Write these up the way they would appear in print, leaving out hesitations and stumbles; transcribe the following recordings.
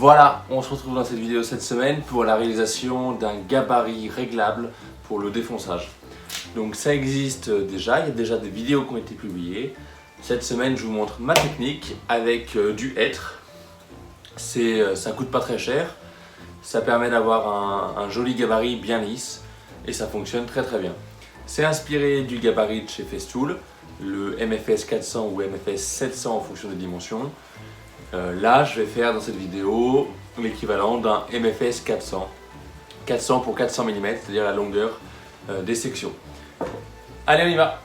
Voilà, on se retrouve dans cette vidéo cette semaine pour la réalisation d'un gabarit réglable pour le défonçage. Donc ça existe déjà, il y a déjà des vidéos qui ont été publiées. Cette semaine je vous montre ma technique avec du hêtre. Ça coûte pas très cher, ça permet d'avoir un joli gabarit bien lisse et ça fonctionne très bien. C'est inspiré du gabarit de chez Festool, le MFS 400 ou MFS 700 en fonction des dimensions. Là, je vais faire dans cette vidéo l'équivalent d'un MFS 400. 400 pour 400 mm, c'est-à-dire la longueur des sections. Allez, on y va!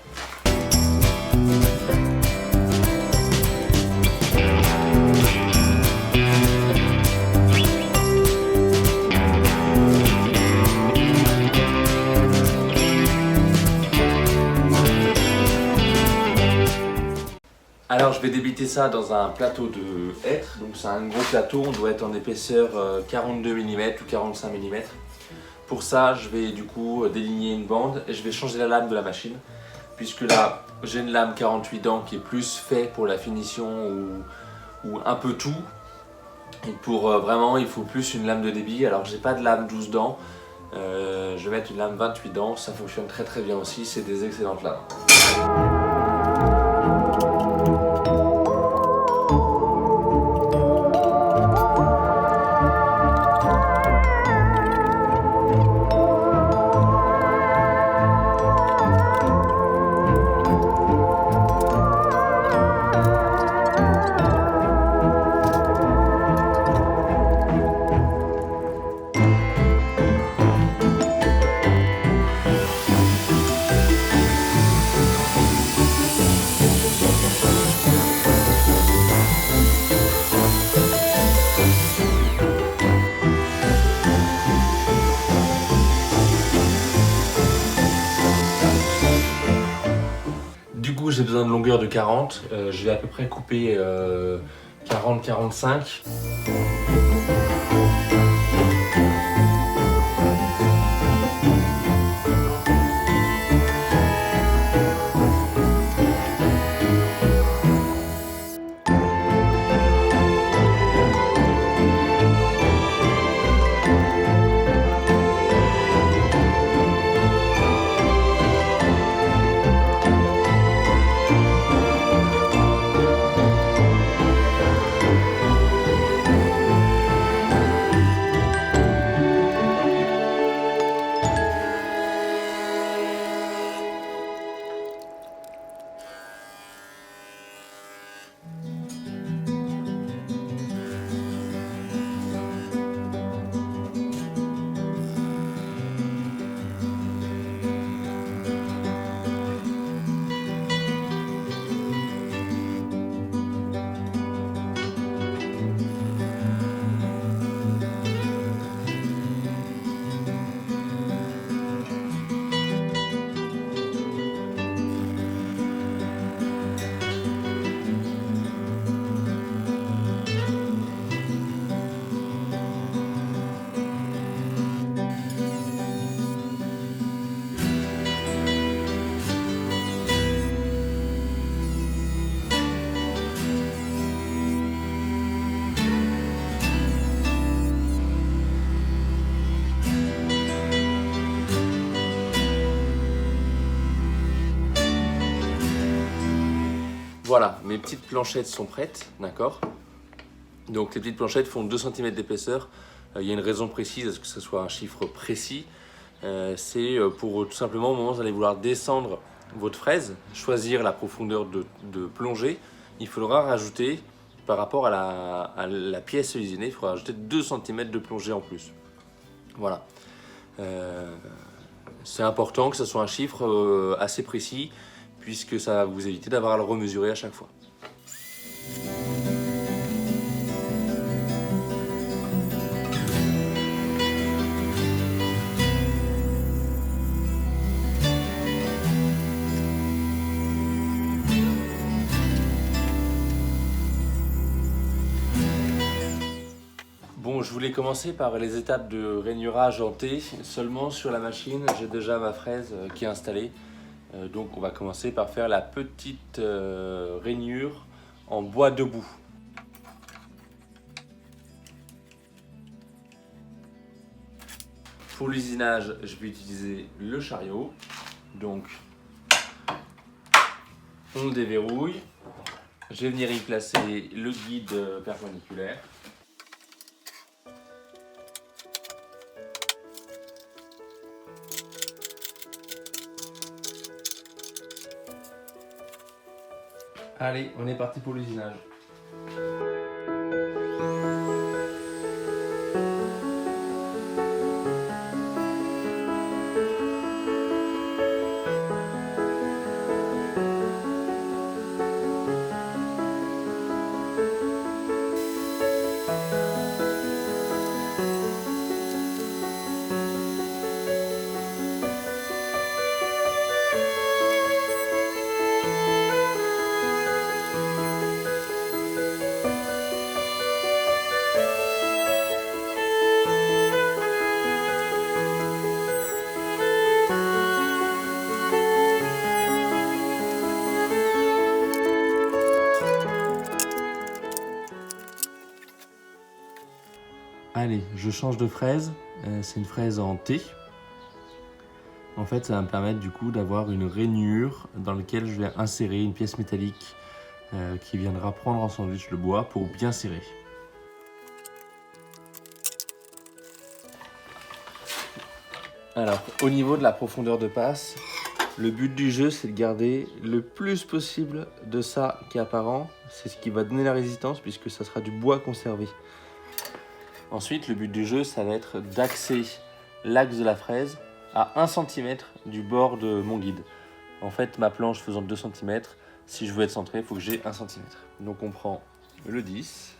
Alors je vais débiter ça dans un plateau de hêtre, donc c'est un gros plateau, on doit être en épaisseur 42 mm ou 45 mm. Pour ça je vais du coup déligner une bande et je vais changer la lame de la machine, puisque là j'ai une lame 48 dents qui est plus fait pour la finition ou un peu tout. Et pour vraiment il faut plus une lame de débit, alors j'ai pas de lame 12 dents, je vais mettre une lame 28 dents, ça fonctionne très bien aussi, c'est des excellentes lames. J'ai besoin de longueur de 40, je vais à peu près couper 40-45. Voilà, mes petites planchettes sont prêtes, d'accord? Donc les petites planchettes font 2 cm d'épaisseur. Il y a une raison précise à ce que ce soit un chiffre précis. C'est pour tout simplement au moment où vous allez vouloir descendre votre fraise, choisir la profondeur de plongée, il faudra rajouter, par rapport à la pièce usinée, il faudra rajouter 2 cm de plongée en plus. Voilà. C'est important que ce soit un chiffre assez précis, puisque ça va vous éviter d'avoir à le remesurer à chaque fois. Bon, je voulais commencer par les étapes de rainurage en T. Seulement sur la machine, j'ai déjà ma fraise qui est installée. Donc on va commencer par faire la petite rainure en bois debout. Pour l'usinage, je vais utiliser le chariot. Donc, on le déverrouille. Je vais venir y placer le guide perpendiculaire. Allez, on est parti pour l'usinage. Allez, je change de fraise, c'est une fraise en T. En fait, ça va me permettre du coup d'avoir une rainure dans laquelle je vais insérer une pièce métallique qui viendra prendre en sandwich le bois pour bien serrer. Alors, au niveau de la profondeur de passe, le but du jeu, c'est de garder le plus possible de ça qui est apparent. C'est ce qui va donner la résistance puisque ça sera du bois conservé. Ensuite, le but du jeu, ça va être d'axer l'axe de la fraise à 1 cm du bord de mon guide. En fait, ma planche faisant 2 cm, si je veux être centré, il faut que j'ai 1 cm. Donc on prend le 10.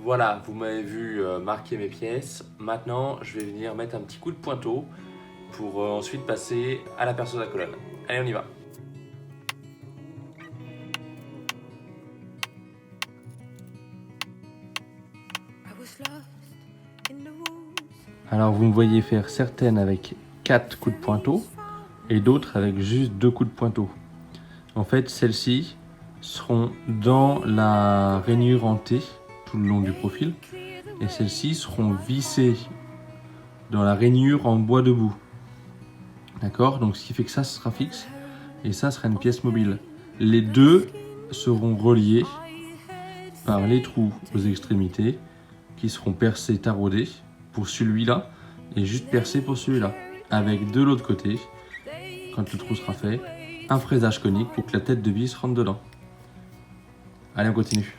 Voilà, vous m'avez vu marquer mes pièces. Maintenant, je vais venir mettre un petit coup de pointeau pour ensuite passer à la perceuse à colonne. Allez, on y va. Alors, vous me voyez faire certaines avec 4 coups de pointeau et d'autres avec juste 2 coups de pointeau. En fait, celles-ci seront dans la rainure en T tout le long du profil et celles-ci seront vissées dans la rainure en bois debout. D'accord? Donc ce qui fait que ça sera fixe et ça sera une pièce mobile. Les deux seront reliés par les trous aux extrémités qui seront percés taraudés pour celui-là et juste percés pour celui-là. Avec de l'autre côté, quand le trou sera fait, un fraisage conique pour que la tête de vis rentre dedans. Allez, on continue.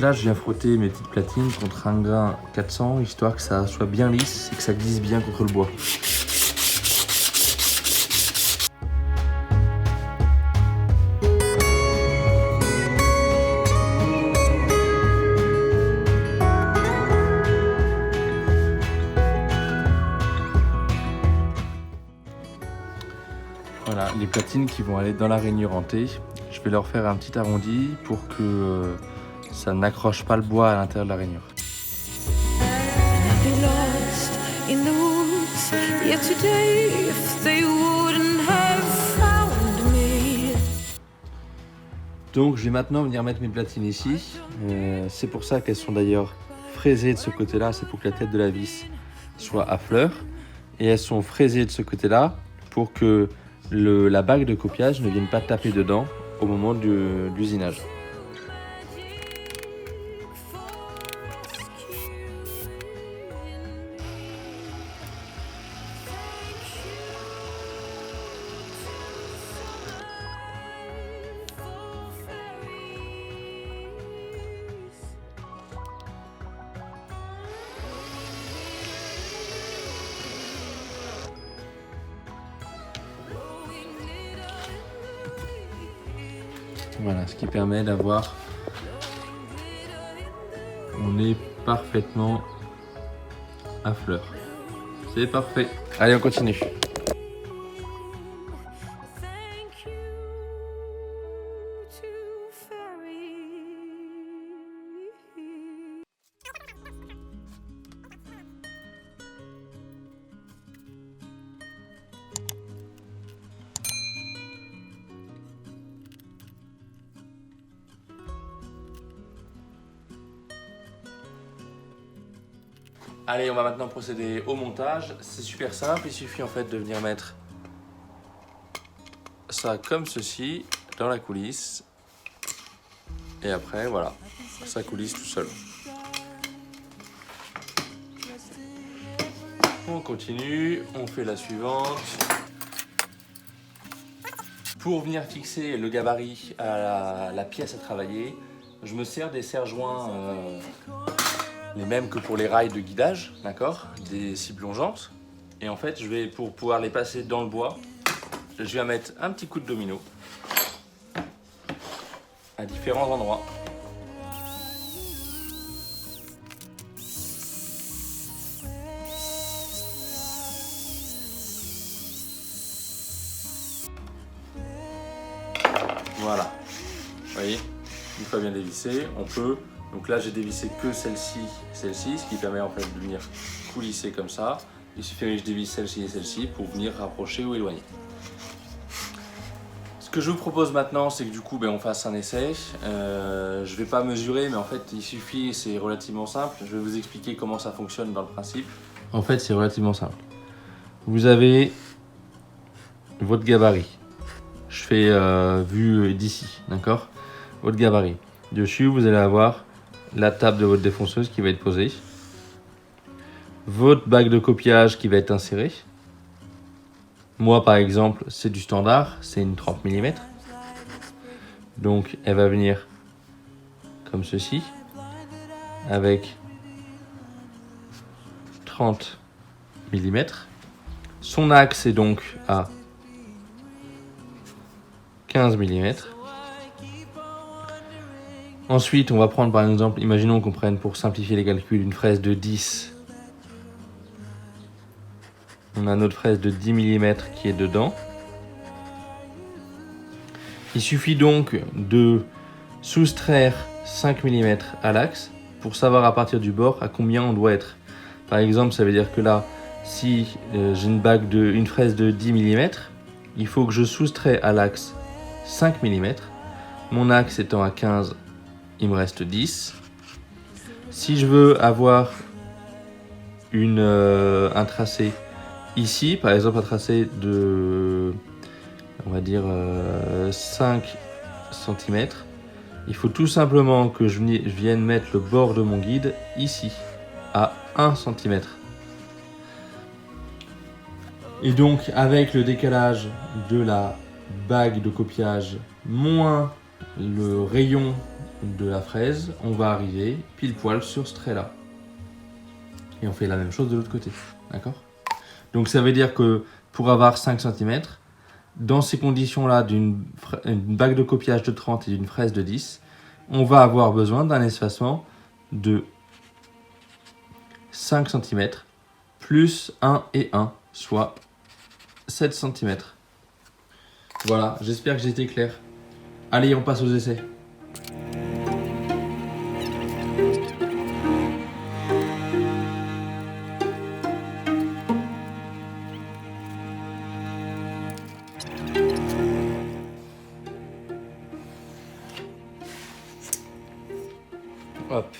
là, je viens frotter mes petites platines contre un grain 400, histoire que ça soit bien lisse et que ça glisse bien contre le bois. Voilà, les platines qui vont aller dans la rainure en T, je vais leur faire un petit arrondi pour que ça n'accroche pas le bois à l'intérieur de la rainure. Donc je vais maintenant venir mettre mes platines ici. C'est pour ça qu'elles sont d'ailleurs fraisées de ce côté-là, c'est pour que la tête de la vis soit à fleur. Et elles sont fraisées de ce côté-là pour que la bague de copiage ne vienne pas taper dedans au moment de l'usinage. Voilà, ce qui permet d'avoir, on est parfaitement à fleur. C'est parfait. Allez, on continue. Allez, on va maintenant procéder au montage. C'est super simple, il suffit en fait de venir mettre ça comme ceci dans la coulisse. Et après, voilà, ça coulisse tout seul. On continue, on fait la suivante. Pour venir fixer le gabarit à la pièce à travailler, je me sers des serre-joints les mêmes que pour les rails de guidage, d'accord, des scies plongeantes. Et en fait, pour pouvoir les passer dans le bois, je vais mettre un petit coup de domino à différents endroits. Voilà, vous voyez, une fois bien dévissé, on peut. Donc là, j'ai dévissé que celle-ci, ce qui permet en fait de venir coulisser comme ça. Il suffit que je dévisse celle-ci et celle-ci pour venir rapprocher ou éloigner. Ce que je vous propose maintenant, c'est que du coup, on fasse un essai. Je ne vais pas mesurer, mais en fait, il suffit, c'est relativement simple. Je vais vous expliquer comment ça fonctionne dans le principe. En fait, c'est relativement simple. Vous avez votre gabarit. Je fais vue d'ici, d'accord? Votre gabarit. Dessus, vous allez avoir la table de votre défonceuse qui va être posée, votre bague de copiage qui va être insérée. Moi, par exemple, c'est du standard, c'est une 30 mm. Donc, elle va venir comme ceci, avec 30 mm. Son axe est donc à 15 mm. Ensuite, on va prendre par exemple, imaginons qu'on prenne pour simplifier les calculs une fraise de 10. On a notre fraise de 10 mm qui est dedans. Il suffit donc de soustraire 5 mm à l'axe pour savoir à partir du bord à combien on doit être. Par exemple, ça veut dire que là, si j'ai une fraise de 10 mm, il faut que je soustrais à l'axe 5 mm. Mon axe étant à 15, il me reste 10. Si je veux avoir un tracé ici, par exemple un tracé de, on va dire 5 cm, il faut tout simplement que je vienne mettre le bord de mon guide ici, à 1 cm. Et donc avec le décalage de la bague de copiage moins le rayon de la fraise, on va arriver pile poil sur ce trait là. Et on fait la même chose de l'autre côté, d'accord? Donc ça veut dire que pour avoir 5 cm, dans ces conditions-là d'une bague de copiage de 30 et d'une fraise de 10, on va avoir besoin d'un espacement de 5 cm plus 1 et 1, soit 7 cm. Voilà, j'espère que j'ai été clair. Allez, on passe aux essais. Hop.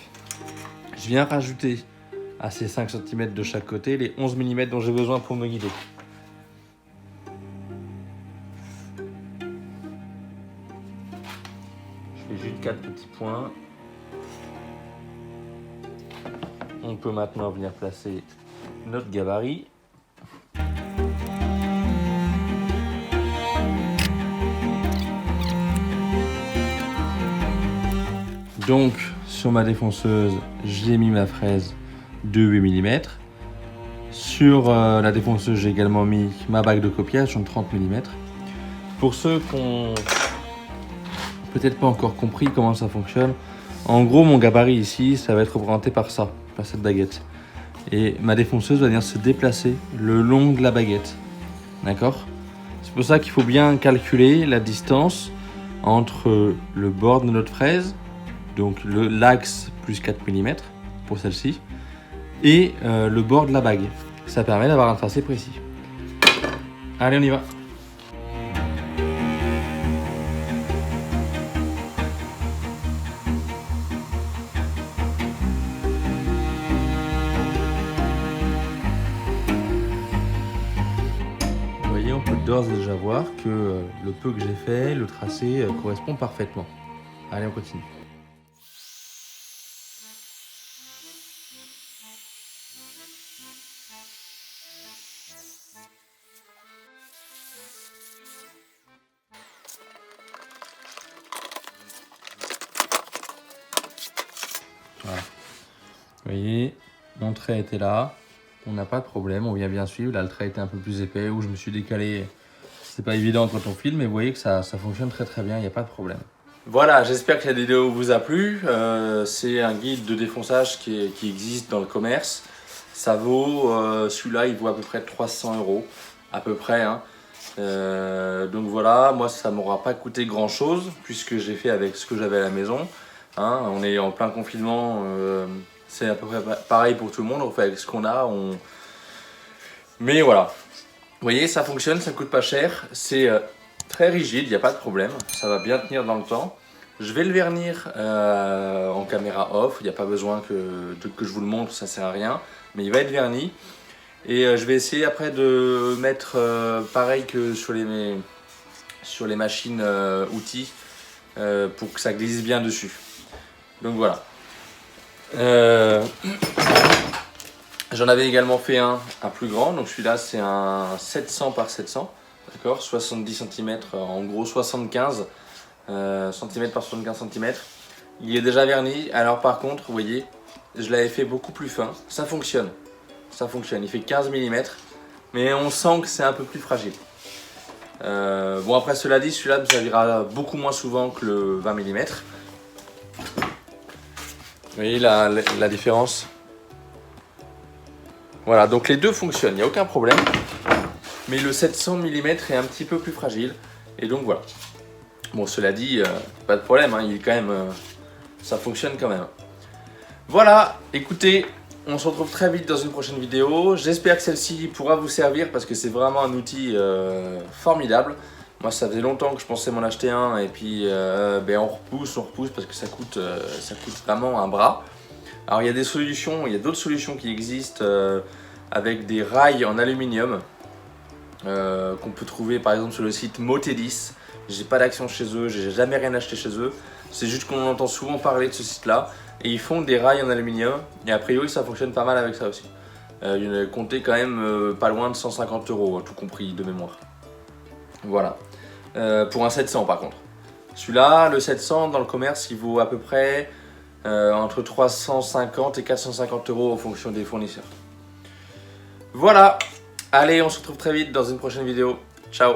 Je viens rajouter à ces 5 cm de chaque côté les 11 mm dont j'ai besoin pour me guider. Je fais juste 4 petits points. On peut maintenant venir placer notre gabarit. Donc, sur ma défonceuse, j'ai mis ma fraise de 8 mm. Sur la défonceuse, j'ai également mis ma bague de copiage de 30 mm. Pour ceux qui n'ont peut-être pas encore compris comment ça fonctionne, en gros, mon gabarit ici, ça va être représenté par ça, par cette baguette. Et ma défonceuse va venir se déplacer le long de la baguette. D'accord? C'est pour ça qu'il faut bien calculer la distance entre le bord de notre fraise, donc l'axe plus 4 mm pour celle-ci, et le bord de la bague. Ça permet d'avoir un tracé précis. Allez, on y va. Vous voyez, on peut d'ores et déjà voir que le peu que j'ai fait, le tracé correspond parfaitement. Allez, on continue. Voilà. Vous voyez, mon trait était là, on n'a pas de problème, on vient bien suivre. Là, le trait était un peu plus épais, où je me suis décalé. C'est pas évident quand on filme, mais vous voyez que ça fonctionne très très bien, il n'y a pas de problème. Voilà, j'espère que la vidéo vous a plu. C'est un guide de défonçage qui existe dans le commerce. Ça vaut, celui-là, il vaut à peu près 300 €, à peu près. Hein. Donc voilà, moi ça m'aura pas coûté grand chose puisque j'ai fait avec ce que j'avais à la maison. Hein, on est en plein confinement, c'est à peu près pareil pour tout le monde, on fait avec ce qu'on a. Mais voilà, vous voyez, ça fonctionne, ça coûte pas cher, c'est très rigide, il n'y a pas de problème, ça va bien tenir dans le temps. Je vais le vernir en caméra off, il n'y a pas besoin que je vous le montre, ça sert à rien, mais il va être verni. Et je vais essayer après de mettre pareil que sur les machines outils pour que ça glisse bien dessus. Donc voilà. J'en avais également fait un plus grand, donc celui-là c'est un 700 par 700, d'accord, 70 cm, en gros 75 cm par 75 cm. Il est déjà verni, alors par contre, vous voyez, je l'avais fait beaucoup plus fin, ça fonctionne, il fait 15 mm, mais on sent que c'est un peu plus fragile. Bon après cela dit, celui-là me servira beaucoup moins souvent que le 20 mm. Vous voyez la différence? Voilà, donc les deux fonctionnent, il n'y a aucun problème. Mais le 700 mm est un petit peu plus fragile. Et donc voilà. Bon, cela dit, pas de problème, hein, il est quand même, ça fonctionne quand même. Voilà, écoutez, on se retrouve très vite dans une prochaine vidéo. J'espère que celle-ci pourra vous servir parce que c'est vraiment un outil formidable. Moi, ça faisait longtemps que je pensais m'en acheter un et puis on repousse parce que ça coûte vraiment un bras. Alors il y a des solutions, il y a d'autres solutions qui existent avec des rails en aluminium qu'on peut trouver par exemple sur le site Motedis. J'ai pas d'action chez eux, j'ai jamais rien acheté chez eux. C'est juste qu'on entend souvent parler de ce site-là et ils font des rails en aluminium et a priori ça fonctionne pas mal avec ça aussi. Il y en a compté quand même pas loin de 150 €, tout compris de mémoire. Voilà, pour un 700 par contre. Celui-là, le 700 dans le commerce, il vaut à peu près entre 350 et 450 € en fonction des fournisseurs. Voilà, allez, on se retrouve très vite dans une prochaine vidéo. Ciao!